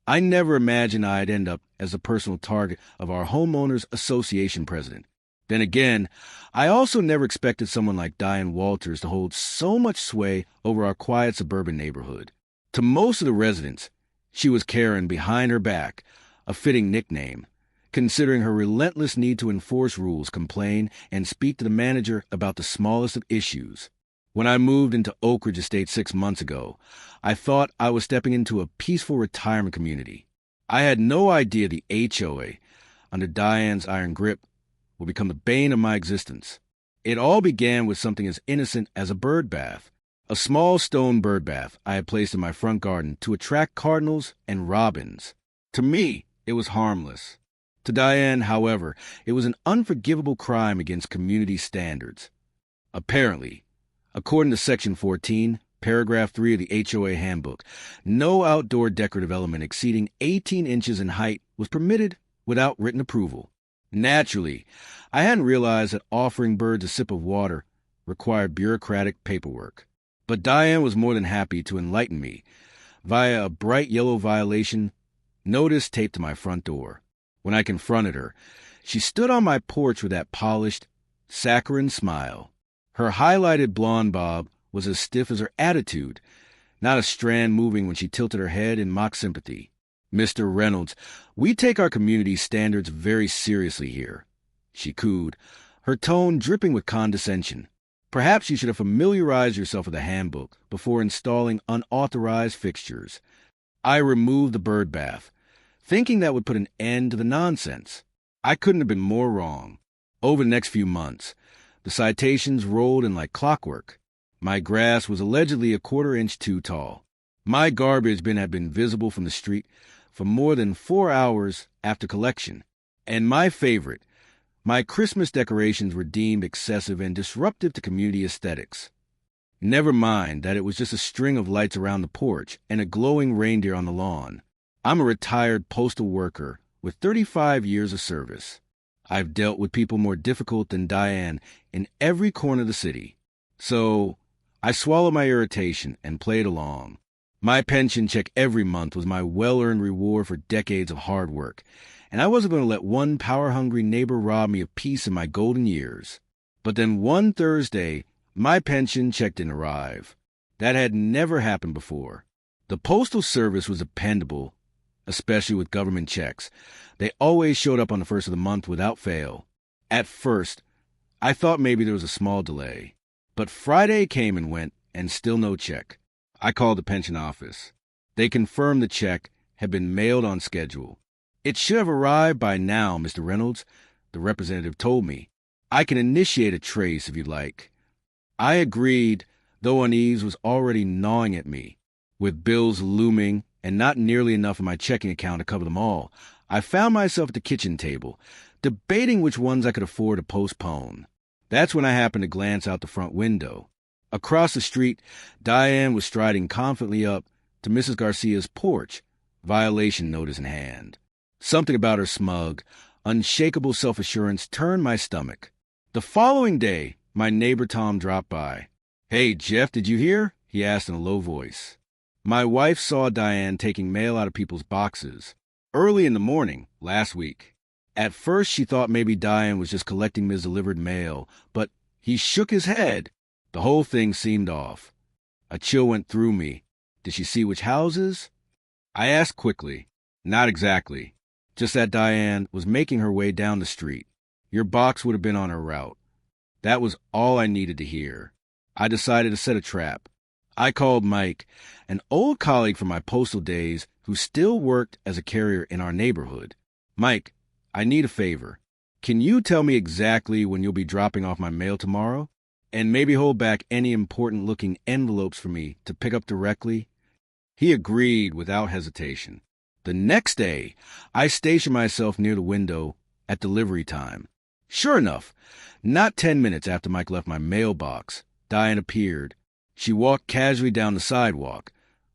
I never imagined I'd end up as the personal target of our homeowners association president. Then again, I also never expected someone like Diane Walters to hold so much sway over our quiet suburban neighborhood. To most of the residents, she was Karen behind her back, a fitting nickname, considering her relentless need to enforce rules, complain, and speak to the manager about the smallest of issues. When I moved into Oak Ridge Estate 6 months ago, I thought I was stepping into a peaceful retirement community. I had no idea the HOA, under Diane's iron grip, would become the bane of my existence. It all began with something as innocent as a bird bath. A small stone bird bath I had placed in my front garden to attract cardinals and robins. To me, it was harmless. To Diane, however, it was an unforgivable crime against community standards. Apparently, according to Section 14, Paragraph 3 of the HOA handbook, no outdoor decorative element exceeding 18 inches in height was permitted without written approval. Naturally, I hadn't realized that offering birds a sip of water required bureaucratic paperwork. But Diane was more than happy to enlighten me via a bright yellow violation notice taped to my front door. When I confronted her, she stood on my porch with that polished, saccharine smile. Her highlighted blonde bob was as stiff as her attitude, not a strand moving when she tilted her head in mock sympathy. "Mr. Reynolds, we take our community standards very seriously here," she cooed, her tone dripping with condescension. "Perhaps you should have familiarized yourself with the handbook before installing unauthorized fixtures." I removed the bird bath, thinking that would put an end to the nonsense. I couldn't have been more wrong. Over the next few months, the citations rolled in like clockwork. My grass was allegedly a quarter-inch too tall. My garbage bin had been visible from the street for more than 4 hours after collection. And my favorite, my Christmas decorations were deemed excessive and disruptive to community aesthetics. Never mind that it was just a string of lights around the porch and a glowing reindeer on the lawn. I'm a retired postal worker with 35 years of service. I've dealt with people more difficult than Diane in every corner of the city. So I swallowed my irritation and played along. My pension check every month was my well-earned reward for decades of hard work, and I wasn't going to let one power-hungry neighbor rob me of peace in my golden years. But then one Thursday, my pension check didn't arrive. That had never happened before. The Postal Service was dependable, especially with government checks. They always showed up on the first of the month without fail. At first, I thought maybe there was a small delay. But Friday came and went, and still no check. I called the pension office. They confirmed the check had been mailed on schedule. "It should have arrived by now, Mr. Reynolds," the representative told me. "I can initiate a trace if you'd like." I agreed, though unease was already gnawing at me. With bills looming and not nearly enough in my checking account to cover them all, I found myself at the kitchen table, debating which ones I could afford to postpone. That's when I happened to glance out the front window. Across the street, Diane was striding confidently up to Mrs. Garcia's porch, violation notice in hand. Something about her smug, unshakable self-assurance turned my stomach. The following day, my neighbor Tom dropped by. "Hey, Jeff, did you hear?" he asked in a low voice. My wife saw Diane taking mail out of people's boxes early in the morning last week. At first, she thought maybe Diane was just collecting misdelivered mail, but he shook his head. The whole thing seemed off. A chill went through me. Did she see which houses? I asked quickly. Not exactly. Just that Diane was making her way down the street. Your box would have been on her route. That was all I needed to hear. I decided to set a trap. I called Mike, an old colleague from my postal days who still worked as a carrier in our neighborhood. "Mike, I need a favor. Can you tell me exactly when you'll be dropping off my mail tomorrow? And maybe hold back any important-looking envelopes for me to pick up directly?" He agreed without hesitation. The next day, I stationed myself near the window at delivery time. Sure enough, not 10 minutes after Mike left my mailbox, Diane appeared. She walked casually down the sidewalk,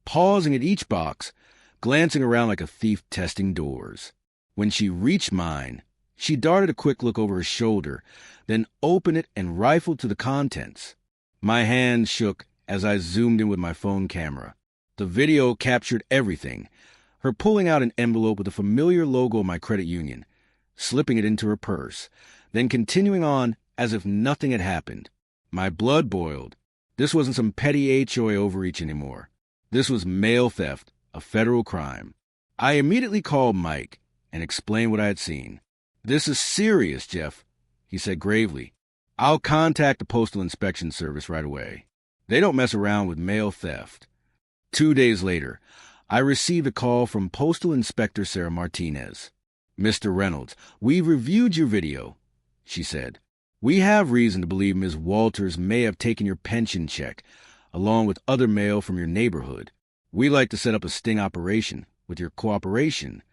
pausing at each box, glancing around like a thief testing doors. When she reached mine, she darted a quick look over her shoulder, then opened it and rifled through the contents. My hand shook as I zoomed in with my phone camera. The video captured everything, her pulling out an envelope with a familiar logo of my credit union, slipping it into her purse, then continuing on as if nothing had happened. My blood boiled. This wasn't some petty HOA overreach anymore. This was mail theft, a federal crime. I immediately called Mike and explained what I had seen. "This is serious, Jeff," he said gravely. "I'll contact the Postal Inspection Service right away. They don't mess around with mail theft." 2 days later, I received a call from Postal Inspector Sarah Martinez. "Mr. Reynolds, we've reviewed your video," she said. "We have reason to believe Ms. Walters may have taken your pension check, along with other mail from your neighborhood. We like to set up a sting operation with your cooperation."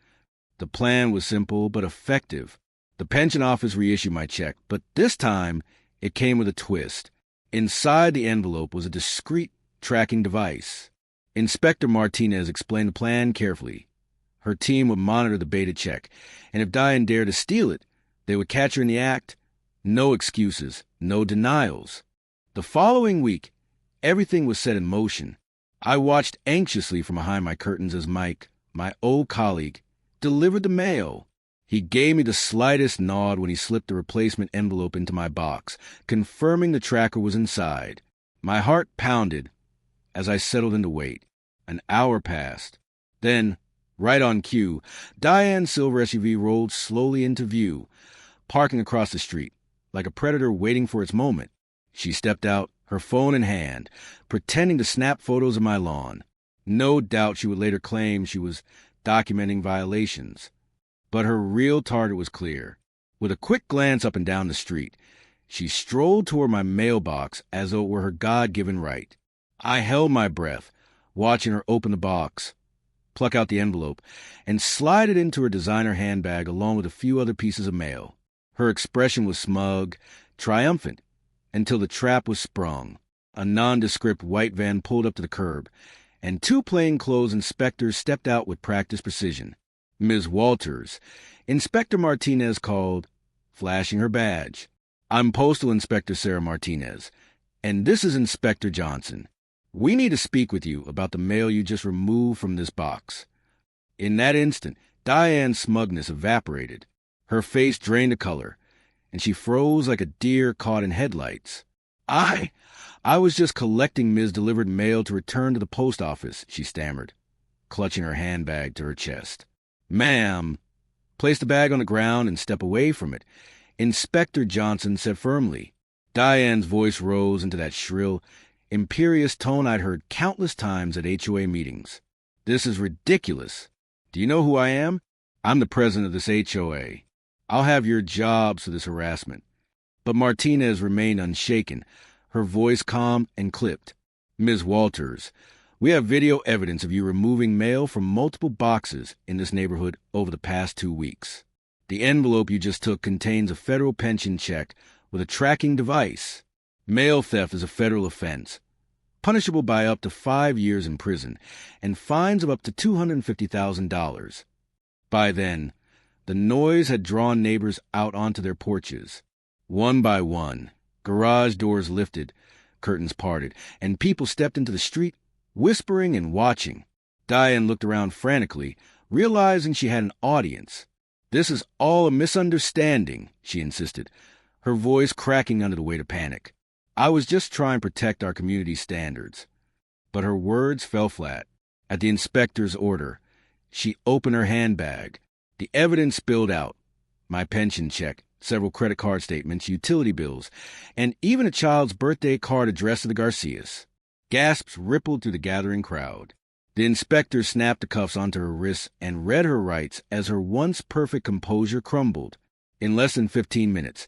The plan was simple but effective. The pension office reissued my check, but this time it came with a twist. Inside the envelope was a discreet tracking device. Inspector Martinez explained the plan carefully. Her team would monitor the beta check, and if Diane dared to steal it, they would catch her in the act. No excuses, no denials. The following week, everything was set in motion. I watched anxiously from behind my curtains as Mike, my old colleague, delivered the mail. He gave me the slightest nod when he slipped the replacement envelope into my box, confirming the tracker was inside. My heart pounded as I settled in to wait. An hour passed. Then, right on cue, Diane's silver SUV rolled slowly into view, parking across the street, like a predator waiting for its moment. She stepped out, her phone in hand, pretending to snap photos of my lawn. No doubt she would later claim she was documenting violations. But her real target was clear. With a quick glance up and down the street, she strolled toward my mailbox as though it were her God-given right. I held my breath, watching her open the box, pluck out the envelope, and slide it into her designer handbag along with a few other pieces of mail. Her expression was smug, triumphant, until the trap was sprung. A nondescript white van pulled up to the curb, and 2 plainclothes inspectors stepped out with practiced precision. "Ms. Walters," Inspector Martinez called, flashing her badge. "I'm Postal Inspector Sarah Martinez, and this is Inspector Johnson. We need to speak with you about the mail you just removed from this box." In that instant, Diane's smugness evaporated. Her face drained of color, and she froze like a deer caught in headlights. I was just collecting Ms. delivered mail to return to the post office," she stammered, clutching her handbag to her chest. "Ma'am." "Place the bag on the ground and step away from it," Inspector Johnson said firmly. Diane's voice rose into that shrill, imperious tone I'd heard countless times at HOA meetings. "This is ridiculous. Do you know who I am? I'm the president of this HOA. I'll have your jobs for this harassment." But Martinez remained unshaken, her voice calm and clipped. "Ms. Walters, we have video evidence of you removing mail from multiple boxes in this neighborhood over the past 2 weeks. The envelope you just took contains a federal pension check with a tracking device. Mail theft is a federal offense, punishable by up to 5 years in prison and fines of up to $250,000. By then, the noise had drawn neighbors out onto their porches. One by one, garage doors lifted, curtains parted, and people stepped into the street, whispering and watching. Diane looked around frantically, realizing she had an audience. "This is all a misunderstanding," she insisted, her voice cracking under the weight of panic. "I was just trying to protect our community standards." But her words fell flat. At the inspector's order, she opened her handbag. The evidence spilled out. My pension check, several credit card statements, utility bills, and even a child's birthday card addressed to the Garcias. Gasps rippled through the gathering crowd. The inspector snapped the cuffs onto her wrists and read her rights as her once perfect composure crumbled. In less than 15 minutes,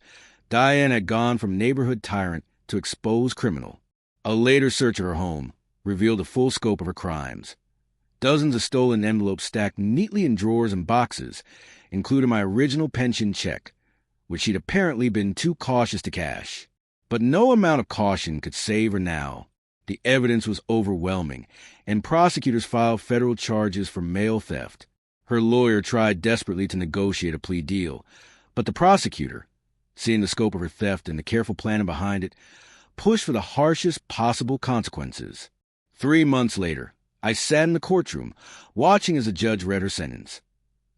Diane had gone from neighborhood tyrant to exposed criminal. A later search of her home revealed the full scope of her crimes. Dozens of stolen envelopes stacked neatly in drawers and boxes, including my original pension check, which she'd apparently been too cautious to cash. But no amount of caution could save her now. The evidence was overwhelming, and prosecutors filed federal charges for mail theft. Her lawyer tried desperately to negotiate a plea deal, but the prosecutor, seeing the scope of her theft and the careful planning behind it, pushed for the harshest possible consequences. 3 months later, I sat in the courtroom, watching as the judge read her sentence.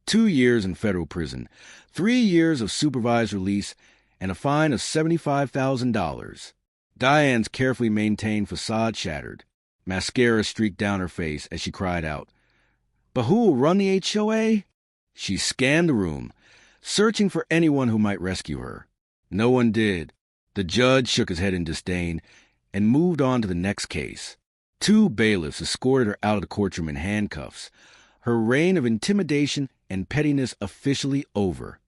2 years in federal prison, 3 years of supervised release, and a fine of $75,000. Diane's carefully maintained facade shattered. Mascara streaked down her face as she cried out, "But who will run the HOA?" She scanned the room, searching for anyone who might rescue her. No one did. The judge shook his head in disdain and moved on to the next case. 2 bailiffs escorted her out of the courtroom in handcuffs, her reign of intimidation and pettiness officially over.